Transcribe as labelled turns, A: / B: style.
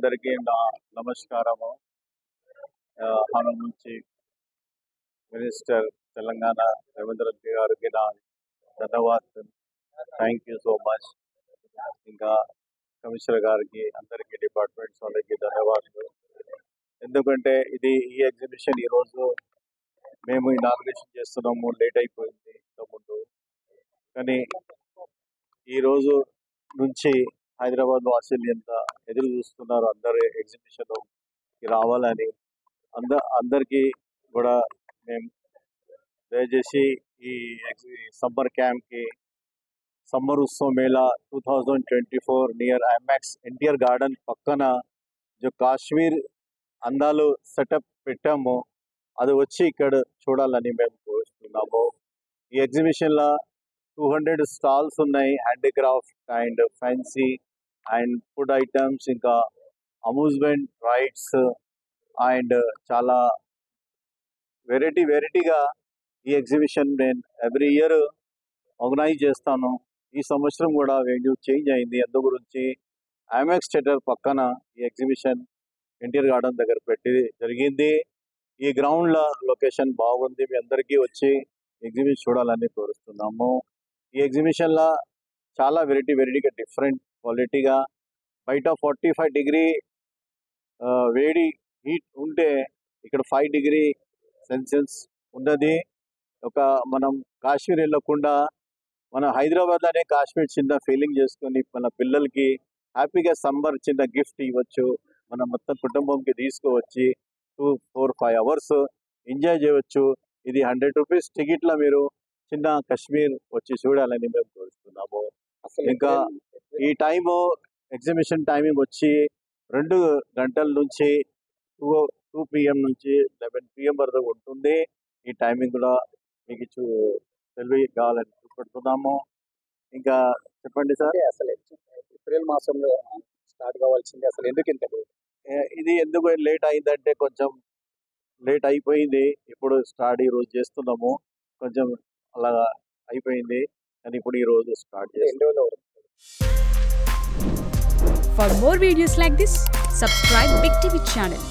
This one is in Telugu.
A: అందరికీ నా నమస్కారము. Honourable chief minister Telangana Revanth Reddy గారికి నా ధన్యవాదాలు. Thank you so much. ఇంకా కమిషనర్ గారికి, అందరికీ డిపార్ట్మెంట్స్ వాళ్ళకి ధన్యవాదాలు. ఎందుకంటే ఈ ఎగ్జిబిషన్ ఈరోజు మేము ఇనాగ్రేషన్ చేస్తున్నాము, లేట్ అయిపోయింది ఇంతకుముందు. కానీ ఈరోజు నుంచి హైదరాబాద్ వాసులు ఎంత ఎదురు చూస్తున్నారు అందరు ఎగ్జిబిషన్ రావాలని. అందరికీ కూడా మేము దయచేసి ఈ సమ్మర్ క్యాంప్కి, సమ్మర్ ఉత్సవ Mela 2024 near IMAX NTR garden పక్కన కాశ్మీర్ అందాలు సెటప్ పెట్టాము, అది వచ్చి ఇక్కడ చూడాలని మేము కోరుతున్నాము. ఈ ఎగ్జిబిషన్లో 200 స్టాల్స్ ఉన్నాయి, handicraft and fancy and food items, ఇంకా అమ్యూజ్మెంట్ రైడ్స్ అండ్ చాలా వెరైటీగా ఈ ఎగ్జిబిషన్ నేను ఎవ్రీ ఇయర్ ఆర్గనైజ్ చేస్తాను. ఈ సంవత్సరం కూడా వెన్యూ చేంజ్ అయింది. అందు గురించి ఐమాక్స్ థియేటర్ పక్కన ఈ ఎగ్జిబిషన్ ఎన్టీఆర్ గార్డెన్ దగ్గర పెట్టి జరిగింది. ఈ గ్రౌండ్ల లొకేషన్ బాగుంది, మీ అందరికీ వచ్చి ఎగ్జిబిషన్ చూడాలని కోరుస్తున్నాము. ఈ ఎగ్జిబిషన్లో చాలా వెరైటీగా డిఫరెంట్ క్వాలిటీగా, బయట 45 డిగ్రీ వేడి హీట్ ఉంటే ఇక్కడ 5 డిగ్రీ సెల్సియస్ ఉన్నది. మనం కాశ్మీర్ వెళ్ళకుండా మన హైదరాబాద్లోనే కాశ్మీర్ చిన్న ఫీలింగ్ చేసుకొని మన పిల్లలకి హ్యాపీగా సమ్మర్ చిన్న గిఫ్ట్ ఇవ్వచ్చు. మన మొత్తం కుటుంబంకి తీసుకువచ్చి 2-4-5 అవర్స్ ఎంజాయ్ చేయవచ్చు. ఇది 100 రూపీస్ టికెట్లో మీరు చిన్న కాశ్మీర్ వచ్చి చూడాలని మేము కోరుతున్నాము. ఇంకా ఈ టైము ఎగ్జిబిషన్ టైమింగ్ వచ్చి 2 గంటల నుంచి 2 PM నుంచి 11 PM వరకు ఉంటుంది. ఈ టైమింగ్ కూడా మీకు కావాలని చూపెడుతున్నాము. ఇంకా చెప్పండి సార్.
B: అసలు ఏప్రిల్ మాసంలో స్టార్ట్ కావాల్సింది, అసలు
A: ఎందుకు లేట్ అయిందంటే కొంచెం లేట్ అయిపోయింది. ఇప్పుడు స్టార్ట్ ఈరోజు చేస్తున్నాము, కొంచెం అలా అయిపోయింది, కానీ ఇప్పుడు ఈరోజు స్టార్ట్ చేస్తాము.
C: For more videos like this, subscribe Big TV channel.